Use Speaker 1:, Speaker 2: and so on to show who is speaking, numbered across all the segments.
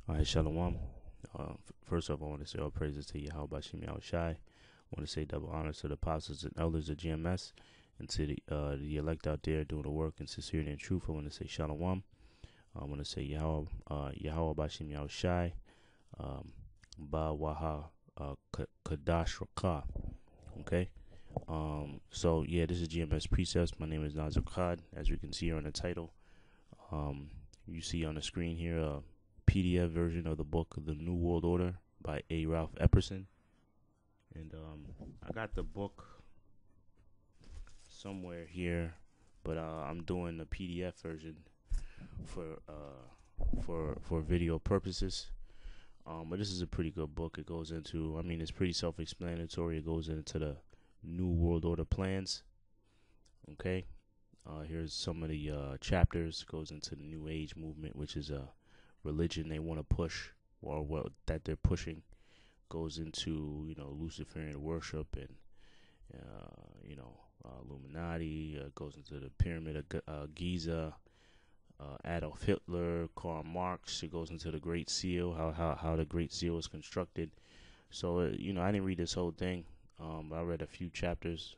Speaker 1: All right, shalawam. First off, I want to say all praises to Yahawashi, Yahawashi. I want to say double honors to the apostles and elders of GMS and to the elect out there doing the work in sincerity and truth. I want to say shalawam. I want to say Yahawashi, Yahawashi. Ba Waha Kadash Rakah. Okay. So yeah, this is GMS Precepts. My name is Nazir Khad. As you can see here on the title, you see on the screen here a PDF version of the book of the New World Order by A. Ralph Epperson. And I got the book somewhere here, but I'm doing the PDF version for video purposes. But this is a pretty good book. It goes into, it's pretty self-explanatory. It goes into the New World Order plans. Okay. Here's some of the chapters. It goes into the New Age movement, which is a religion they want to push, or what that they're pushing. Goes into, Luciferian worship and, Illuminati. Goes into the Pyramid of Giza. Adolf Hitler, Karl Marx. It goes into the Great Seal, how the Great Seal is constructed. So, I didn't read this whole thing. I read a few chapters.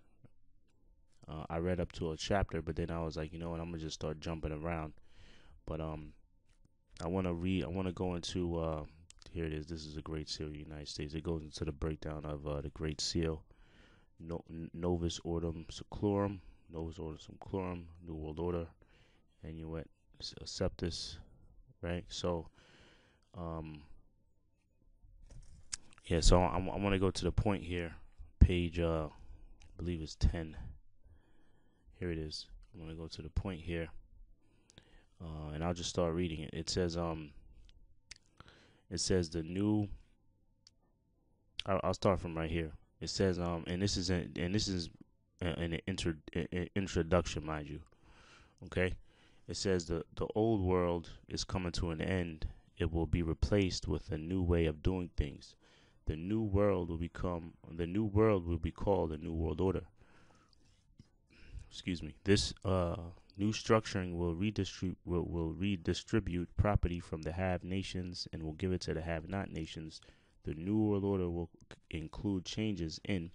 Speaker 1: I read up to a chapter, but then I was like, you know what, I'm going to just start jumping around. But I want to go into, here it is. This is the Great Seal of the United States. It goes into the breakdown of the Great Seal. Novus Ordo Seclorum, Novus Ordo Seclorum, New World Order, and you went Septus, right? So, so I want to go to the point here, page, I believe it's 10. Here it is. I'm going to go to the point here, and I'll just start reading it. It says the new. I'll start from right here. It says, and this is an introduction, mind you. Okay. It says the old world is coming to an end. It will be replaced with a new way of doing things. The new world will be called the New World Order. Excuse me. This new structuring will redistribute property from the have nations and will give it to the have not nations. The New World Order will include changes in,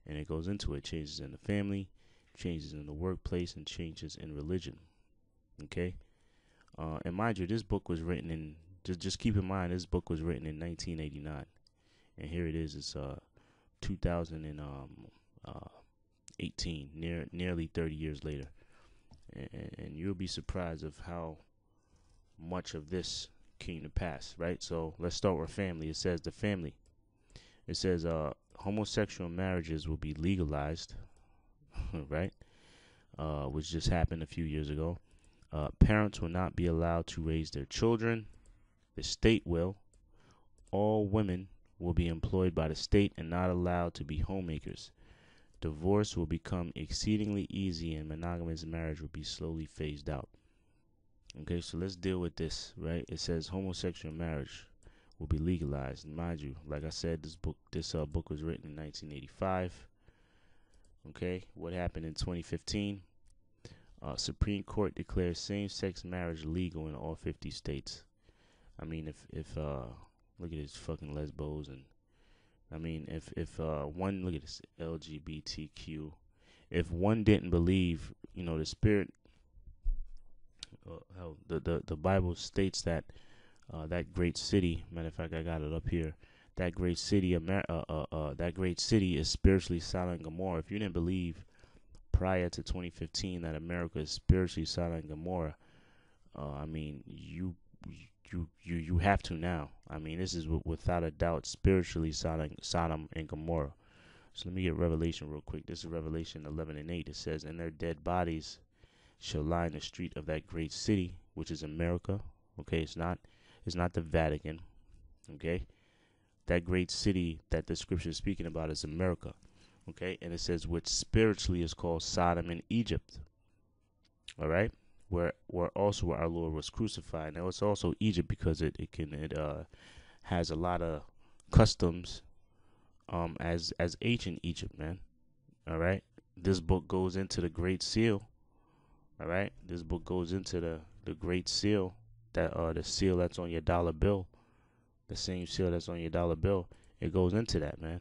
Speaker 1: and it goes into it, changes in the family, changes in the workplace, and changes in religion. Okay, and mind you, this book was written in. Just keep in mind, this book was written in 1989, and here it is. It's 2018, nearly 30 years later, and you'll be surprised of how much of this came to pass. Right. So let's start with family. It says the family. It says homosexual marriages will be legalized, right? Which just happened a few years ago. Parents will not be allowed to raise their children. The state will. All women will be employed by the state and not allowed to be homemakers. Divorce will become exceedingly easy and monogamous marriage will be slowly phased out. Okay, so let's deal with this, right? It says homosexual marriage will be legalized. And mind you, like I said, this book was written in 1985. Okay, what happened in 2015? Supreme Court declares same-sex marriage legal in all 50 states. If look at this fucking lesbos, and if one, look at this LGBTQ, if one didn't believe, the spirit, the Bible states that that great city. Matter of fact, I got it up here. That great city, that great city is spiritually Sodom and Gomorrah. If you didn't believe prior to 2015 that America is spiritually Sodom and Gomorrah, you have to now. This is without a doubt spiritually Sodom and Gomorrah. So let me get Revelation real quick. This is Revelation 11:8. It says, "And their dead bodies shall lie in the street of that great city, which is America." Okay, it's not the Vatican. Okay, that great city that the scripture is speaking about is America. Okay, and it says which spiritually is called Sodom and Egypt. All right, where also our Lord was crucified. Now it's also Egypt because it has a lot of customs as ancient Egypt, man. All right, this book goes into the Great Seal. All right, this book goes into the Great Seal the seal that's on your dollar bill, the same seal that's on your dollar bill, it goes into that, man.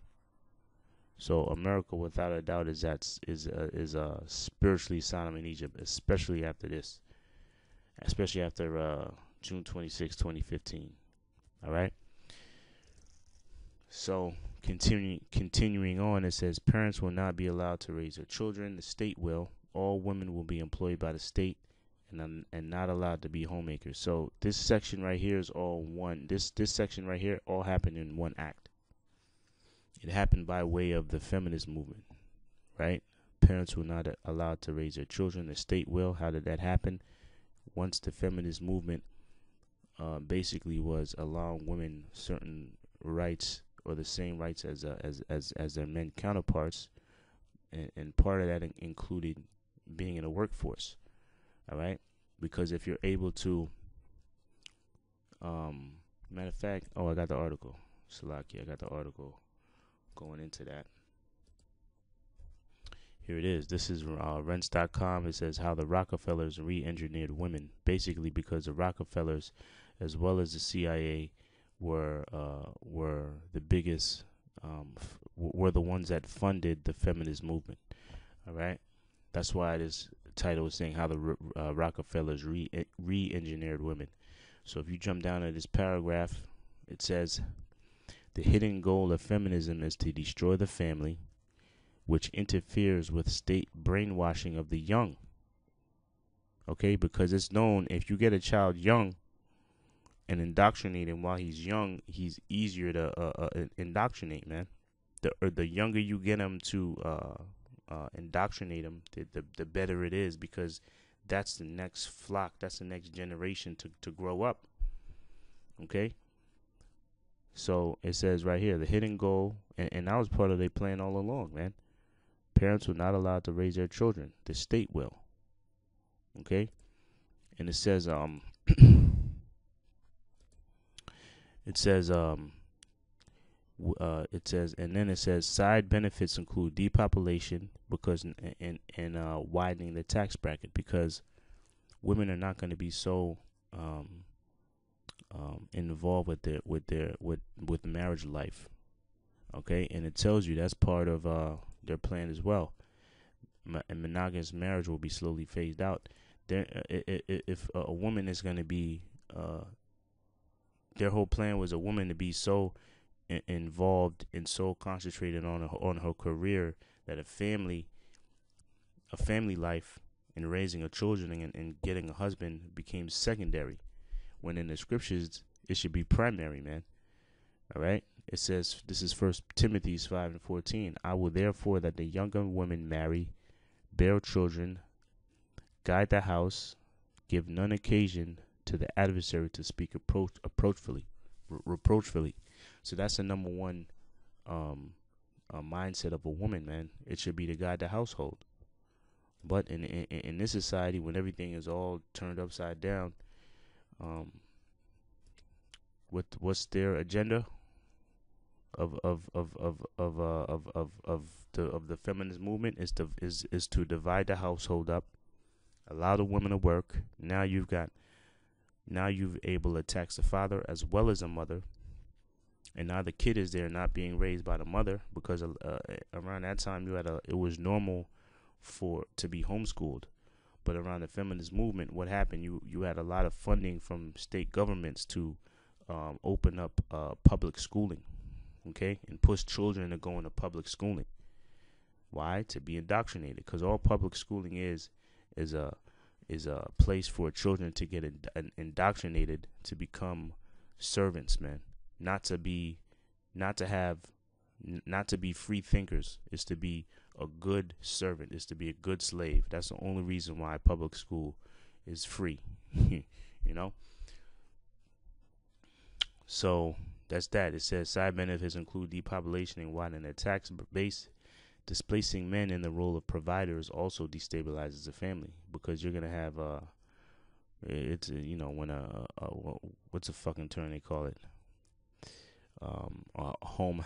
Speaker 1: So America, without a doubt, is spiritually Sodom and Egypt, especially after this, especially after June 26, 2015. All right. So continuing on, it says parents will not be allowed to raise their children. The state will. All women will be employed by the state and not allowed to be homemakers. So this section right here is all one. This section right here all happened in one act. It happened by way of the feminist movement, right? Parents were not allowed to raise their children. The state will. How did that happen? Once the feminist movement basically was allowing women certain rights or the same rights as their men counterparts, and part of that included being in a workforce. All right, because if you're able to, matter of fact, I got the article. Salaki, I got the article going into that. Here it is. This is rents.com. It says how the Rockefellers re-engineered women, basically because the Rockefellers, as well as the CIA, were the biggest, were the ones that funded the feminist movement. All right, that's why this title is saying how the Rockefellers re-engineered women. So if you jump down to this paragraph, it says the hidden goal of feminism is to destroy the family, which interferes with state brainwashing of the young. Okay, because it's known if you get a child young and indoctrinate him while he's young, he's easier to indoctrinate, man. The younger you get him to indoctrinate him, the better it is, because that's the next flock, that's the next generation to grow up. Okay? So it says right here, the hidden goal, and that was part of their plan all along, man. Parents were not allowed to raise their children. The state will. Okay? And it says, and then it says side benefits include depopulation because and widening the tax bracket, because women are not going to be so involved with marriage life. Okay, and it tells you that's part of their plan as well. And monogamous marriage will be slowly phased out. If a woman is going to be, their whole plan was a woman to be so involved and so concentrated on her career that a family life and raising a children and getting a husband became secondary, when in the scriptures it should be primary, man. All right. It says, this is 1 Timothy 5:14. I will therefore that the younger women marry, bear children, guide the house, give none occasion to the adversary to speak reproachfully. So that's the number one mindset of a woman, man. It should be to guide the household. But in this society, when everything is all turned upside down, what's their agenda of the feminist movement is to divide the household up, allow the women to work. Now you've able to tax the father as well as the mother, and now the kid is there not being raised by the mother, because around that time it was normal to be homeschooled. But around the feminist movement, what happened? You had a lot of funding from state governments to open up public schooling, okay, and push children to go into public schooling. Why? To be indoctrinated, because all public schooling is a place for children to get indoctrinated to become servants, man. Not to be free thinkers. It's to be a good servant. It's to be a good slave. That's the only reason why public school is free. You know? So that's that. It says side benefits include depopulation and widening the tax base. Displacing men in the role of providers also destabilizes the family, because you're gonna have what's a fucking term they call it, a home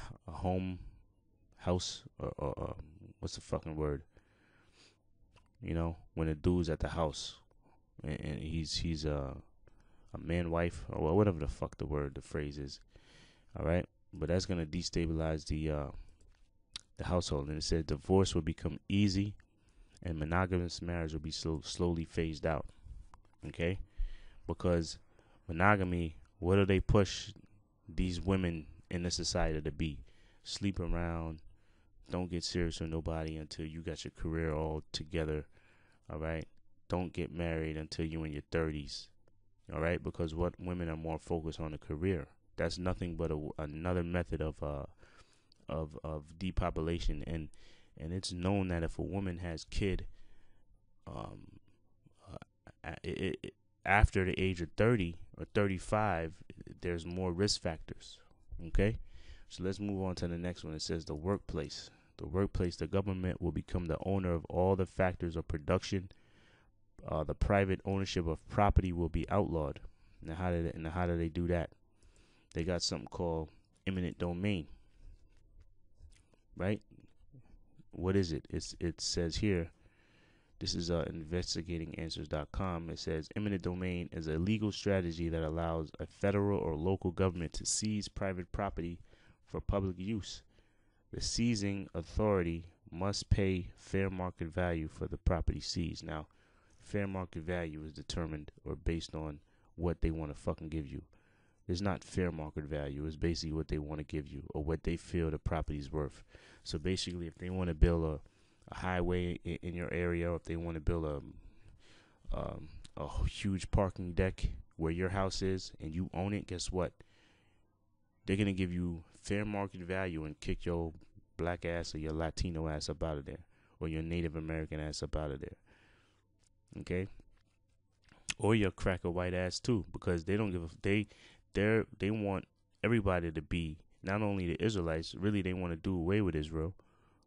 Speaker 1: house, or what's the fucking word? You know, when a dude's at the house and he's a man wife, or whatever the fuck the phrase is. All right, but that's gonna destabilize the household. And it said divorce will become easy, and monogamous marriage will be slowly phased out. Okay, because monogamy, what do they push these women in the society to be? Sleep around, don't get serious with nobody until you got your career all together. All right, don't get married until you're in your 30s. All right, because what women are more focused on a career. That's nothing but another method of depopulation, and it's known that if a woman has kid, um, after the age of 30 or 35, there's more risk factors. Okay, so let's move on to the next one. It says the workplace. The workplace, the government will become the owner of all the factors of production. The private ownership of property will be outlawed. Now, how do they do that? They got something called eminent domain, right? What is it? It says here. This is investigatinganswers.com. It says eminent domain is a legal strategy that allows a federal or local government to seize private property for public use. The seizing authority must pay fair market value for the property seized. Now, fair market value is determined or based on what they want to fucking give you. It's not fair market value. It's basically what they want to give you or what they feel the property's worth. So basically, if they want to build a highway in your area, or if they want to build a huge parking deck where your house is and you own it, guess what? They're going to give you fair market value and kick your black ass or your Latino ass up out of there, or your Native American ass up out of there. Okay? Or your cracker white ass too, because they don't give they want everybody to be, not only the Israelites, really they want to do away with Israel,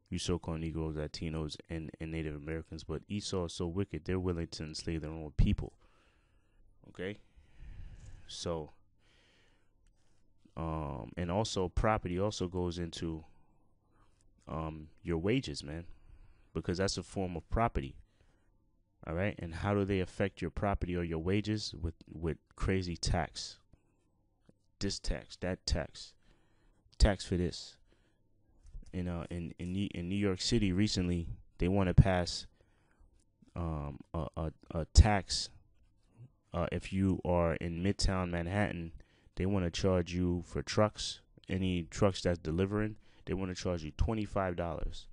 Speaker 1: you so-called Negroes, Latinos, and Native Americans, but Esau is so wicked, they're willing to enslave their own people. Okay? So, and also property also goes into your wages, man, because that's a form of property. All right, and how do they affect your property or your wages? With crazy tax, this tax, that tax for this. In New York City recently, they want to pass a tax. If you are in Midtown Manhattan, they want to charge you for trucks. Any trucks that's delivering, they want to charge you $25.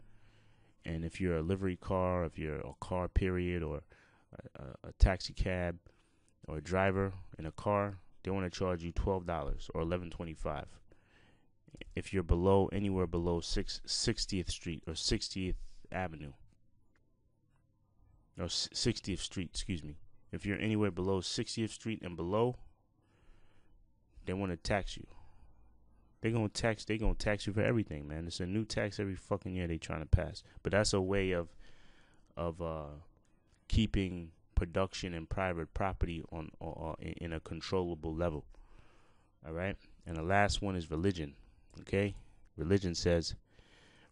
Speaker 1: And if you're a livery car, if you're a car period, or a taxi cab, or a driver in a car, they want to charge you $12 or $11.25. If you're anywhere below 60th Street or 60th Avenue, or 60th Street, excuse me. If you're anywhere below 60th Street and below, they want to tax you. They gonna tax you for everything, man. It's a new tax every fucking year they trying to pass. But that's a way of keeping production and private property on in a controllable level. All right? And the last one is religion. Okay? Religion says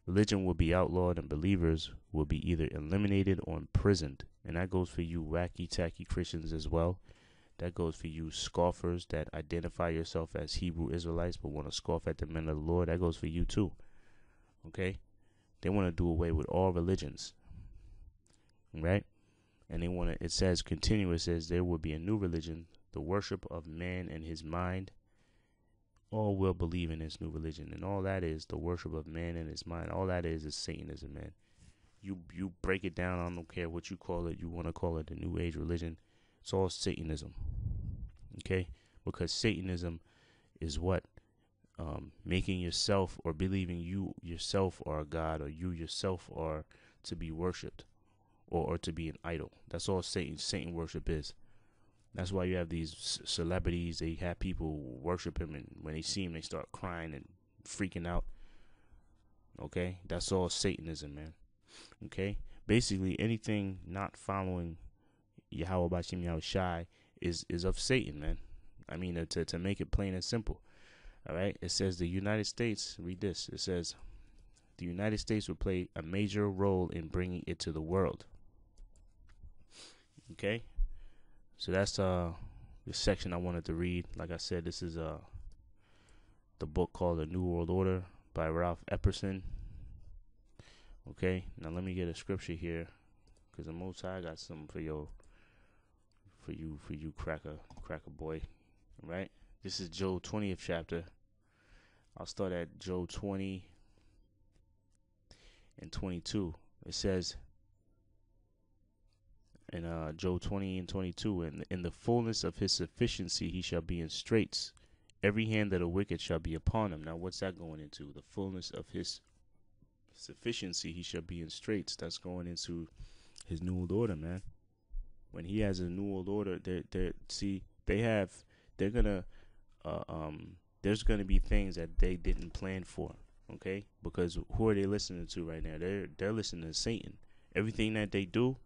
Speaker 1: religion will be outlawed and believers will be either eliminated or imprisoned. And that goes for you wacky tacky Christians as well. That goes for you scoffers that identify yourself as Hebrew Israelites but want to scoff at the men of the Lord. That goes for you too. Okay? They want to do away with all religions. Right? And they want to, it says there will be a new religion, the worship of man and his mind. All will believe in this new religion. And all that is the worship of man and his mind. All that is Satanism, man. You break it down, I don't care what you call it. You want to call it the New Age religion. It's all Satanism. Okay? Because Satanism is what? Making yourself or believing you yourself are a god, or you yourself are to be worshipped, or to be an idol. That's all Satan worship is. That's why you have these celebrities. They have people worship him, and when they see him, they start crying and freaking out. Okay? That's all Satanism, man. Okay? Basically, anything not following Yahawah, bahasham, Yahawashi is of Satan, man. I mean, to make it plain and simple. All right? It says the United States, read this. It says the United States will play a major role in bringing it to the world. Okay? So that's this section I wanted to read. Like I said, this is the book called The New World Order by Ralph Epperson. Okay, now let me get a scripture here, because the Most High got something for you, cracker boy. Right? This is Job 20th chapter. I'll start at Job 20 and 22. It says in Job 20 and 22, in the fullness of his sufficiency he shall be in straits. Every hand of the wicked shall be upon him. Now, what's that going into? The fullness of his sufficiency he shall be in straits. That's going into his New World Order, man. When he has a New World Order, there's gonna be things that they didn't plan for. Okay, because who are they listening to right now? They're listening to Satan. Everything that they do,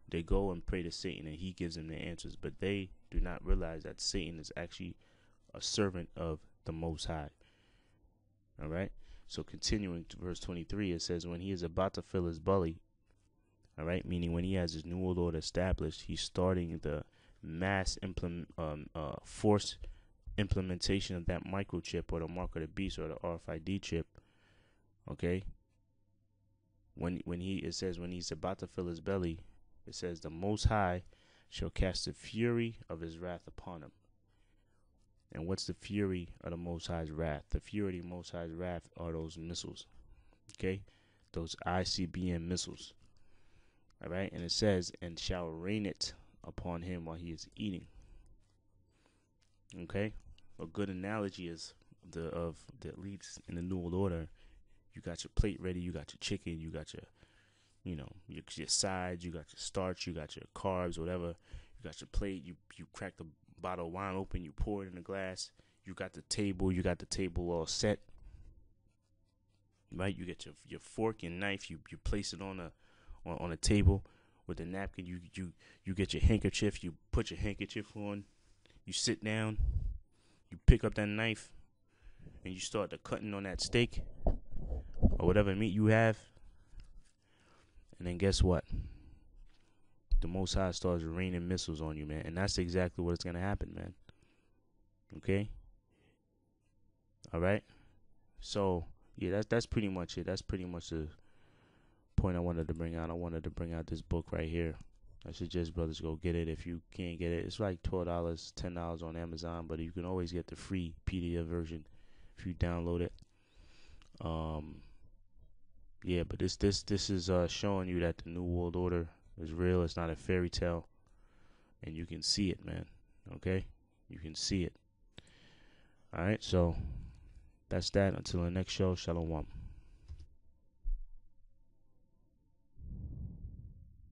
Speaker 1: they go and pray to Satan, and he gives them the answers. But they do not realize that Satan is actually a servant of the Most High. All right. So continuing to verse 23, it says, when he is about to fill his belly, all right, meaning when he has his New World Order established, he's starting the mass forced implementation of that microchip, or the mark of the beast, or the RFID chip. Okay. It says when he's about to fill his belly, it says the Most High shall cast the fury of his wrath upon him. And what's the fury of the Most High's wrath? The fury of the Most High's wrath are those missiles. Okay? Those ICBM missiles. All right? And it says, and shall rain it upon him while he is eating. Okay? A good analogy is the elites in the New World Order. You got your plate ready, you got your chicken, you got your sides, you got your starch, you got your carbs, whatever. You got your plate, you crack the bottle of wine open, you pour it in a glass. You got the table all set. Right? You get your fork and knife, you place it on a table with a napkin. You get your handkerchief, you put your handkerchief on, you sit down, you pick up that knife, and you start the cutting on that steak or whatever meat you have. And then guess what? The Most High starts raining missiles on you, man. And that's exactly what's going to happen, man. Okay? All right? So, yeah, that's pretty much it. That's pretty much the point I wanted to bring out. I wanted to bring out this book right here. I suggest brothers go get it. If you can't get it, it's like $12, $10 on Amazon. But you can always get the free PDF version if you download it. Yeah, but this is showing you that the New World Order is real. It's not a fairy tale, and you can see it, man. Okay, you can see it. All right, so that's that. Until the next show, shalawam.